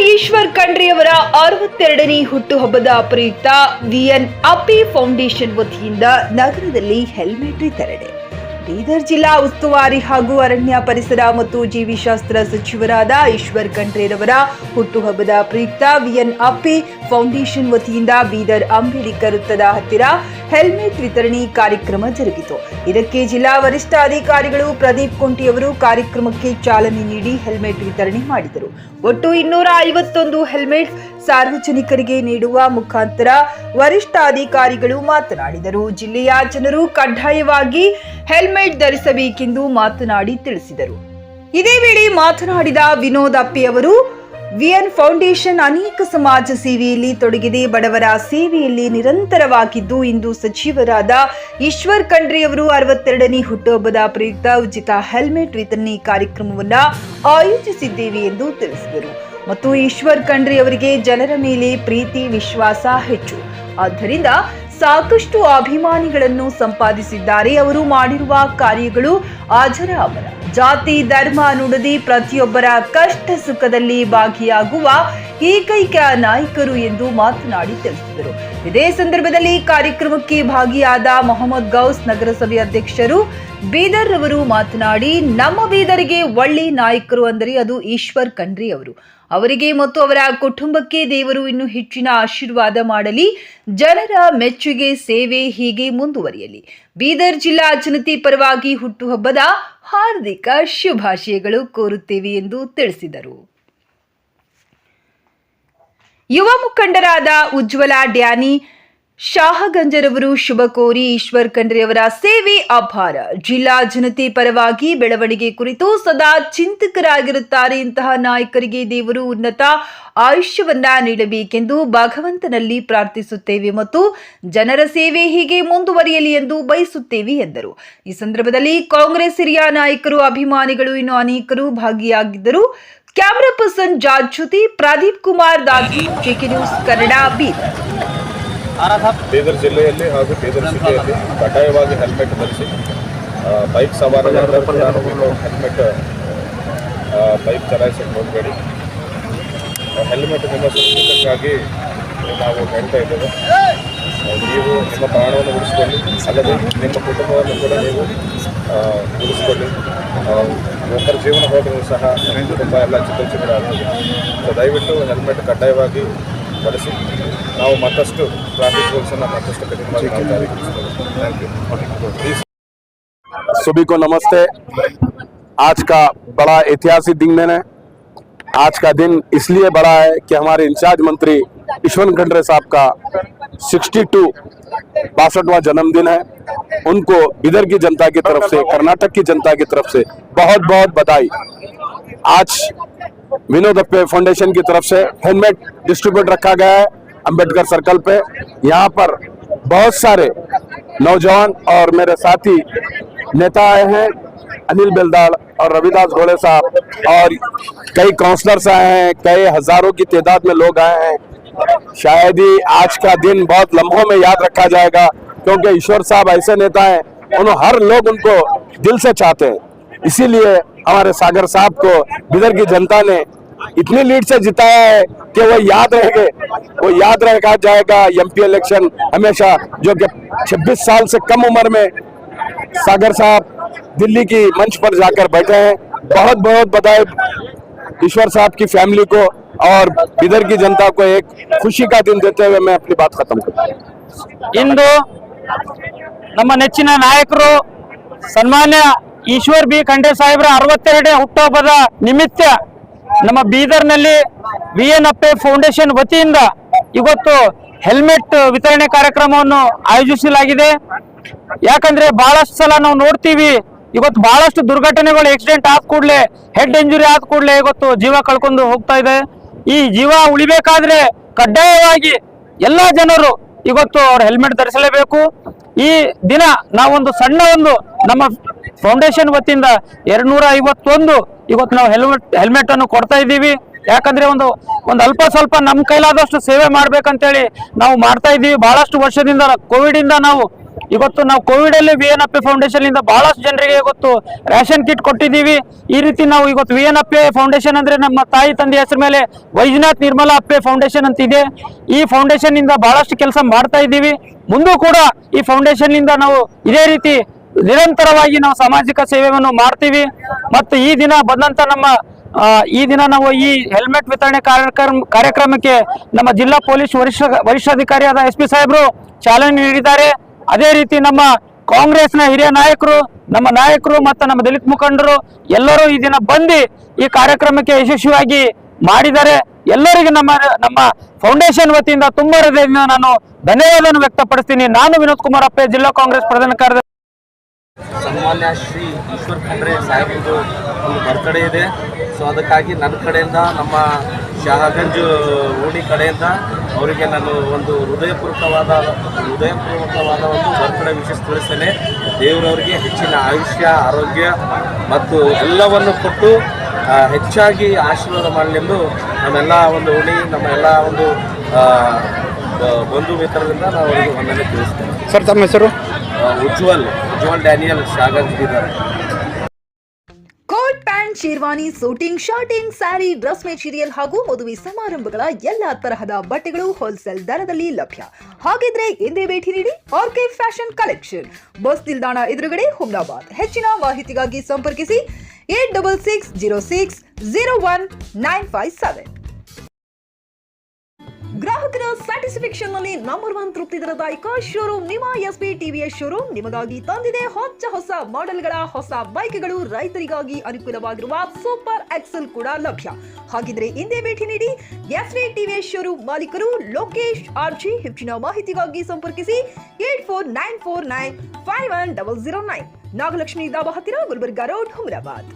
ಈಶ್ವರ್ ಖಂಡ್ರೆಯವರ 62ನೇ ಹುಟ್ಟುಹಬ್ಬದ ಪ್ರಯುಕ್ತ ವಿಎನ್ ಅಪ್ಪಿ ಫೌಂಡೇಶನ್ ವತಿಯಿಂದ ನಗರದಲ್ಲಿ ಹೆಲ್ಮೆಟ್ ವಿತರಣೆ. ಬೀದರ್ ಜಿಲ್ಲಾ ಉಸ್ತುವಾರಿ ಹಾಗೂ ಅರಣ್ಯ ಪರಿಸರ ಮತ್ತು ಜೀವಿಶಾಸ್ತ್ರ ಸಚಿವರಾದ ಈಶ್ವರ್ ಖಂಡ್ರೆರವರ ಹುಟ್ಟುಹಬ್ಬದ ಪ್ರಯುಕ್ತ ವಿಎನ್ ಅಪ್ಪಿ ಫೌಂಡೇಶನ್ ವತಿಯಿಂದ ಬೀದರ್ ಅಂಬೇಡ್ಕರ್ ವೃತ್ತದ ಹತ್ತಿರ ಹೆಲ್ಮೆಟ್ ವಿತರಣೆ ಕಾರ್ಯಕ್ರಮ ಜರುಗಿತು. ಇದಕ್ಕೆ ಜಿಲ್ಲಾ ವರಿಷ್ಠಾಧಿಕಾರಿಗಳು ಪ್ರದೀಪ್ ಕೊಂಟಿಯವರು ಕಾರ್ಯಕ್ರಮಕ್ಕೆ ಚಾಲನೆ ನೀಡಿ ಹೆಲ್ಮೆಟ್ ವಿತರಣೆ ಮಾಡಿದರು. ಒಟ್ಟು 251 ಹೆಲ್ಮೆಟ್ ಸಾರ್ವಜನಿಕರಿಗೆ ನೀಡುವ ಮುಖಾಂತರ ವರಿಷ್ಠಾಧಿಕಾರಿಗಳು ಮಾತನಾಡಿದರು. ಜಿಲ್ಲೆಯ ಜನರು ಕಡ್ಡಾಯವಾಗಿ ಹೆಲ್ಮೆಟ್ ಧರಿಸಬೇಕೆಂದು ಮಾತನಾಡಿ ತಿಳಿಸಿದರು. ಇದೇ ವೇಳೆ ಮಾತನಾಡಿದ ವಿನೋದ್ ಅಪ್ಪಿ ಅವರು, ವಿಎನ್ ಫೌಂಡೇಶನ್ ಅನೇಕ ಸಮಾಜ ಸೇವೆಯಲ್ಲಿ ತೊಡಗಿದೆ, ಬಡವರ ಸೇವೆಯಲ್ಲಿ ನಿರಂತರವಾಗಿದ್ದು, ಇಂದು ಸಚಿವರಾದ ಈಶ್ವರ್ ಖಂಡ್ರೆಯವರು 62ನೇ ಹುಟ್ಟುಹಬ್ಬದ ಪ್ರಯುಕ್ತ ಉಚಿತ ಹೆಲ್ಮೆಟ್ ವಿತರಣೆ ಕಾರ್ಯಕ್ರಮವನ್ನು ಆಯೋಜಿಸಿದ್ದೇವೆ ಎಂದು ತಿಳಿಸಿದರು. ಮತ್ತು ಈಶ್ವರ್ ಖಂಡ್ರೆಯವರಿಗೆ ಜನರ ಮೇಲೆ ಪ್ರೀತಿ ವಿಶ್ವಾಸ ಹೆಚ್ಚು, ಆದ್ದರಿಂದ ಸಾಕಷ್ಟು ಅಭಿಮಾನಿಗಳನ್ನು ಸಂಪಾದಿಸಿದ್ದಾರೆ. ಅವರು ಮಾಡಿರುವ ಕಾರ್ಯಗಳು ಅಜರಾಮರ. ಜಾತಿ ಧರ್ಮ ನುಡಿದಿ ಪ್ರತಿಯೊಬ್ಬರ ಕಷ್ಟ ಸುಖದಲ್ಲಿ ಭಾಗಿಯಾಗುವ ಏಕೈಕ ನಾಯಕರು ಎಂದು ಮಾತನಾಡಿ ತಿಳಿಸಿದರು. ಇದೇ ಸಂದರ್ಭದಲ್ಲಿ ಕಾರ್ಯಕ್ರಮಕ್ಕೆ ಭಾಗಿಯಾದ ಮೊಹಮ್ಮದ್ ಗೌಸ್ ನಗರಸಭೆ ಅಧ್ಯಕ್ಷರು ಬೀದರ್ ಅವರು ಮಾತನಾಡಿ, ನಮ್ಮ ಬೀದರ್ಗೆ ಒಳ್ಳೆ ನಾಯಕರು ಅಂದರೆ ಅದು ಈಶ್ವರ್ ಖಂಡ್ರೆ ಅವರು. ಅವರಿಗೆ ಮತ್ತು ಅವರ ಕುಟುಂಬಕ್ಕೆ ದೇವರು ಇನ್ನೂ ಹೆಚ್ಚಿನ ಆಶೀರ್ವಾದ ಮಾಡಲಿ. ಜನರ ಮೆಚ್ಚುಗೆ ಸೇವೆ ಹೀಗೆ ಮುಂದುವರಿಯಲಿ. ಬೀದರ್ ಜಿಲ್ಲಾ ಜನತೆ ಪರವಾಗಿ ಹುಟ್ಟುಹಬ್ಬದ ಹಾರ್ದಿಕ ಶುಭಾಶಯಗಳು ಕೋರುತ್ತೇವೆ ಎಂದು ತಿಳಿಸಿದರು. ಯುವ ಮುಖಂಡರಾದ ಉಜ್ವಲ ಡ್ಯಾನಿ ಶಾಹಗಂಜರವರು ಶುಭ ಕೋರಿ ಈಶ್ವರ್ ಖಂಡ್ರೆಯವರ ಸೇವೆ ಅಪಾರ. ಜಿಲ್ಲಾ ಜನತೆ ಪರವಾಗಿ ಬೆಳವಣಿಗೆ ಕುರಿತು ಸದಾ ಚಿಂತಕರಾಗಿರುತ್ತಾರೆ. ಇಂತಹ ನಾಯಕರಿಗೆ ದೇವರು ಉನ್ನತ ಆಯುಷ್ಯವನ್ನ ನೀಡಬೇಕೆಂದು ಭಗವಂತನಲ್ಲಿ ಪ್ರಾರ್ಥಿಸುತ್ತೇವೆ ಮತ್ತು ಜನರ ಸೇವೆ ಹೀಗೆ ಮುಂದುವರಿಯಲಿ ಎಂದು ಬಯಸುತ್ತೇವೆ ಎಂದರು. ಈ ಸಂದರ್ಭದಲ್ಲಿ ಕಾಂಗ್ರೆಸ್ ಹಿರಿಯ ನಾಯಕರು, ಅಭಿಮಾನಿಗಳು ಇನ್ನು ಅನೇಕರು ಭಾಗಿಯಾಗಿದ್ದರು. ಕ್ಯಾಮರಾ ಪರ್ಸನ್ ಜಾರ್ಜ್ ಜೊತೆ ಪ್ರದೀಪ್ ಕುಮಾರ್ ದಾಗಿ, ಜೆಕೆ ನ್ಯೂಸ್ ಕನ್ನಡ, ಬೀದರ್. ಬೀದರ್ ಜಿಲ್ಲೆಯಲ್ಲಿ ಹಾಗೂ ಬೀದರ್ ಸಿಟಿಯಲ್ಲಿ ಕಡ್ಡಾಯವಾಗಿ ಹೆಲ್ಮೆಟ್ ಧರಿಸಿ ಬೈಕ್ ಸವಾರರಾದರೂ ಹೆಲ್ಮೆಟ್ ಬೈಕ್ ಚಲಾಯಿಸಲು ಹೋಗಬೇಡಿ. ಹೆಲ್ಮೆಟ್ ನಿಮ್ಮ ಸುರಕ್ಷತೆಗಾಗಿ ನಾವು ಹೇಳ್ತಾ ಇದ್ದೇವೆ. ನೀವು ನಿಮ್ಮ ಪ್ರಾಣವನ್ನು ಉಳಿಸಿಕೊಳ್ಳಿ, ಅಲ್ಲದೆ ನಿಮ್ಮ ಕುಟುಂಬವನ್ನು ಕೂಡ ನೀವು ಉಳಿಸಿಕೊಳ್ಳಿ. ಒಬ್ಬರ ಜೀವನ ಹೋದರೂ ಸಹ ಕುಟುಂಬ ಎಲ್ಲ ಚಿಕ್ಕದಾಗ್ತದೆ. ಸೊ ದಯವಿಟ್ಟು ಹೆಲ್ಮೆಟ್ ಕಡ್ಡಾಯವಾಗಿ ಬಳಸಿ. ನಾವು ಮತ್ತಷ್ಟು ಟ್ರಾಫಿಕ್ ರೂಲ್ಸನ್ನು ಮತ್ತಷ್ಟು ಕಡಿಮೆ ಮಾಡಿ ನಾವು ಜಾರಿಗೊಳಿಸ್ತೇವೆ. Thank you. सभी को नमस्ते। आज का बड़ा ऐतिहासिक दिन है। आज का दिन इसलिए बड़ा है कि हमारे इंचार्ज मंत्री ईश्वर खंड्रे साहब का 62वां जन्मदिन है। उनको बिदर की जनता की तरफ से, कर्नाटक की जनता की तरफ से बहुत बहुत बधाई। आज विनोद अप्पे फाउंडेशन की तरफ से हेलमेट डिस्ट्रीब्यूट रखा गया है अंबेडकर सर्कल पे। यहाँ पर बहुत सारे नौजवान और मेरे साथी नेता आए हैं, अनिल बेलदाड़ और रविदास घोड़े साहब, और कई काउंसलर्स आए हैं, कई हजारों की तादाद में लोग आए हैं। शायद ही आज का दिन बहुत लम्हों में याद रखा जाएगा, क्योंकि ईश्वर साहब ऐसे नेता हैं, उन्होंने हर लोग उनको दिल से चाहते हैं। इसीलिए हमारे सागर साहब को बिदर की जनता ने इतनी लीड से जिताया है कि वो याद रखा जाएगा। एमपी इलेक्शन हमेशा, जो कि 26 साल से कम उम्र में सागर साहब दिल्ली की मंच पर जाकर बैठे हैं। बहुत बहुत बधाई ईश्वर साहब की फैमिली को और बिदर की जनता को एक खुशी का दिन देते हुए मैं अपनी बात खत्म करता हूँ। इंದು ನಮ್ಮ ನೆಚ್ಚಿನ ನಾಯಕರು ಸನ್ಮಾನ್ಯ ಈಶ್ವರ್ ಬಿ ಖಂಡ್ರೆ ಸಾಹೇಬ್ರ 62ನೇ ಹುಟ್ಟುಹಬ್ಬದ ನಿಮಿತ್ತ ನಮ್ಮ ಬೀದರ್ನಲ್ಲಿ ವಿಎನ್ ಅಪ್ಪೆ ಫೌಂಡೇಶನ್ ವತಿಯಿಂದ ಇವತ್ತು ಹೆಲ್ಮೆಟ್ ವಿತರಣೆ ಕಾರ್ಯಕ್ರಮವನ್ನು ಆಯೋಜಿಸಲಾಗಿದೆ. ಯಾಕಂದ್ರೆ ಬಹಳಷ್ಟು ಸಲ ನಾವು ನೋಡ್ತೀವಿ, ಇವತ್ತು ಬಹಳಷ್ಟು ದುರ್ಘಟನೆಗಳು, ಆಕ್ಸಿಡೆಂಟ್ ಆದ ಕೂಡಲೇ, ಹೆಡ್ ಇಂಜುರಿ ಆದ ಕೂಡಲೇ ಇವತ್ತು ಜೀವ ಕಳ್ಕೊಂಡು ಹೋಗ್ತಾ ಇದೆ. ಈ ಜೀವ ಉಳಿಬೇಕಾದ್ರೆ ಕಡ್ಡಾಯವಾಗಿ ಎಲ್ಲ ಜನರು ಇವತ್ತು ಅವ್ರ ಹೆಲ್ಮೆಟ್ ಧರಿಸಲೇಬೇಕು. ಈ ದಿನ ನಾವೊಂದು ಸಣ್ಣ ನಮ್ಮ ಫೌಂಡೇಶನ್ ವತಿಯಿಂದ 251 ಇವತ್ತು ನಾವು ಹೆಲ್ಮೆಟ್ ಅನ್ನು ಕೊಡ್ತಾ ಇದ್ದೀವಿ. ಯಾಕಂದ್ರೆ ಒಂದು ಅಲ್ಪ ಸ್ವಲ್ಪ ನಮ್ಮ ಕೈಲಾದಷ್ಟು ಸೇವೆ ಮಾಡ್ಬೇಕಂತೇಳಿ ನಾವು ಮಾಡ್ತಾ ಇದ್ದೀವಿ. ಬಹಳಷ್ಟು ವರ್ಷದಿಂದ ಕೋವಿಡ್ ಇಂದ ನಾವು ಇವತ್ತು ನಾವು ಕೋವಿಡ್ ಅಲ್ಲಿ VNFA ಫೌಂಡೇಶನ್ ಇಂದ ಬಹಳಷ್ಟು ಜನರಿಗೆ ಇವತ್ತು ರೇಷನ್ ಕಿಟ್ ಕೊಟ್ಟಿದ್ದೀವಿ. ಈ ರೀತಿ ನಾವು ಇವತ್ತು VNFA ಫೌಂಡೇಶನ್ ಅಂದ್ರೆ ನಮ್ಮ ತಾಯಿ ತಂದೆ ಹೆಸರು ಮೇಲೆ ವೈಜನಾಥ್ ನಿರ್ಮಲಾ ಅಪ್ಪೆ ಫೌಂಡೇಶನ್ ಅಂತ ಇದೆ. ಈ ಫೌಂಡೇಶನ್ ಇಂದ ಬಹಳಷ್ಟು ಕೆಲಸ ಮಾಡ್ತಾ ಇದ್ದೀವಿ. ಮುಂದೂ ಕೂಡ ಈ ಫೌಂಡೇಶನ್ ಇಂದ ನಾವು ಇದೇ ರೀತಿ ನಿರಂತರವಾಗಿ ನಾವು ಸಾಮಾಜಿಕ ಸೇವೆಯನ್ನು ಮಾಡ್ತೀವಿ. ಮತ್ತು ಈ ದಿನ ಬಂದಂತ ಈ ದಿನ ನಾವು ಈ ಹೆಲ್ಮೆಟ್ ವಿತರಣೆ ಕಾರ್ಯಕ್ರಮಕ್ಕೆ ನಮ್ಮ ಜಿಲ್ಲಾ ಪೊಲೀಸ್ ವರಿಷ್ಠಾಧಿಕಾರಿಯಾದ SP ಸಾಹೇಬರು ಚಾಲನೆ ನೀಡಿದ್ದಾರೆ. ಅದೇ ರೀತಿ ನಮ್ಮ ಕಾಂಗ್ರೆಸ್ನ ಹಿರಿಯ ನಾಯಕರು, ನಮ್ಮ ನಾಯಕರು ಮತ್ತು ನಮ್ಮ ದಲಿತ ಮುಖಂಡರು ಎಲ್ಲರೂ ಈ ದಿನ ಬಂದು ಈ ಕಾರ್ಯಕ್ರಮಕ್ಕೆ ಯಶಸ್ವಿಯಾಗಿ ಮಾಡಿದ್ದಾರೆ. ಎಲ್ಲರಿಗೂ ನಮ್ಮ ಫೌಂಡೇಶನ್ ವತಿಯಿಂದ ತುಂಬಾ ಹೃದಯದಿಂದ ನಾನು ಧನ್ಯವಾದವನ್ನು ವ್ಯಕ್ತಪಡಿಸ್ತೀನಿ. ನಾನು ವಿನೋದ್ ಕುಮಾರ್ ಅಪ್ಪೆ, ಜಿಲ್ಲಾ ಕಾಂಗ್ರೆಸ್ ಪ್ರಧಾನ ಕಾರ್ಯದರ್ಶಿ. ಸನ್ಮಾನ್ಯ ಶ್ರೀ ಈಶ್ವರ್ ಖಂಡ್ರೆ ಸಾಹೇಬ್ರದ್ದು ಒಂದು ಬರ್ತಡೇ ಇದೆ. ಸೊ ಅದಕ್ಕಾಗಿ ನನ್ನ ಕಡೆಯಿಂದ, ನಮ್ಮ ಶಹಾಗಂಜ್ ಓಣಿ ಕಡೆಯಿಂದ ಅವರಿಗೆ ನಾನು ಒಂದು ಹೃದಯಪೂರ್ವಕವಾದ ಒಂದು ಬರ್ತಡೇ ವಿಶೇಷ ತಿಳಿಸ್ತೇನೆ. ದೇವರವರಿಗೆ ಹೆಚ್ಚಿನ ಆಯುಷ್ಯ, ಆರೋಗ್ಯ ಮತ್ತು ಎಲ್ಲವನ್ನು ಕೊಟ್ಟು ಹೆಚ್ಚಾಗಿ ಆಶೀರ್ವಾದ ಮಾಡಲೆಂದು ನಮ್ಮೆಲ್ಲ ಒಂದು ಓಣಿ, ನಮ್ಮ ಎಲ್ಲ ಒಂದು ಬಂಧು ಮಿತ್ರರಿಂದ ನಾವು ಅವರಿಗೆ ವಂದನೆ ತಿಳಿಸ್ತೇನೆ. ಸರ್, ತಮ್ಮ ಹೆಸರು? ಉಜ್ವಲ್ ಡ್ಯಾನಿಯಲ್ ಶಾಗಂಜ್ ಇದ್ದಾರೆ. Coat pant, sherwani, suiting, shirting, sari, dress material ಹಾಗೂ ಮದುವೆ ಸಮಾರಂಭಗಳ ಎಲ್ಲಾ ತರಹದ ಬಟ್ಟೆಗಳು ಹೋಲ್ಸೇಲ್ ದರದಲ್ಲಿ ಲಭ್ಯ. ಹಾಗಿದ್ರೆ ಎಂದೇ ಭೇಟಿ ನೀಡಿ ಆರ್ಕೆ ಫ್ಯಾಷನ್ ಕಲೆಕ್ಷನ್, ಬಸ್ ನಿಲ್ದಾಣ ಎದುರುಗಡೆ, ಹುಮ್ನಾಬಾದ್. ಹೆಚ್ಚಿನ ಮಾಹಿತಿಗಾಗಿ ಸಂಪರ್ಕಿಸಿ 8660601957. ಗ್ರಾಹಕರ ಸ್ಯಾಟಿಸ್ಫ್ಯಾಕ್ಷನ್ ನಲ್ಲಿ ನಂಬರ್ 1 ತೃಪ್ತಿದಾಯಕ ಶೋರೂಮ್ ನಿಮ್ಮ SP TVS ಶೋರೂಮ್ ನಿಮಗಾಗಿ ತಂದಿದೆ ಹೊಸ ಮಾಡೆಲ್ಗಳ ಹೊಸ ಬೈಕ್ಗಳು. ರೈತರಿಗಾಗಿ ಅನುಕೂಲವಾಗಿರುವ ಸೂಪರ್ ಎಕ್ಸೆಲ್ ಕೂಡ ಲಭ್ಯ. ಹಾಗಿದ್ರೆ ಇಂದೇ ಭೇಟಿ ನೀಡಿ SP TVS ಶೋರೂಮ್ ಮಾಲೀಕರು ಲೋಕೇಶ್ RG. ಹೆಚ್ಚಿನ ಮಾಹಿತಿಗಾಗಿ ಸಂಪರ್ಕಿಸಿ 8494951009. ನಾಗಲಕ್ಷ್ಮಿ ದಾಬಾ ಹತ್ತಿರ, ಗುಲ್ಬರ್ಗಾ ರೋಡ್, ಹುಮ್ನಾಬಾದ್.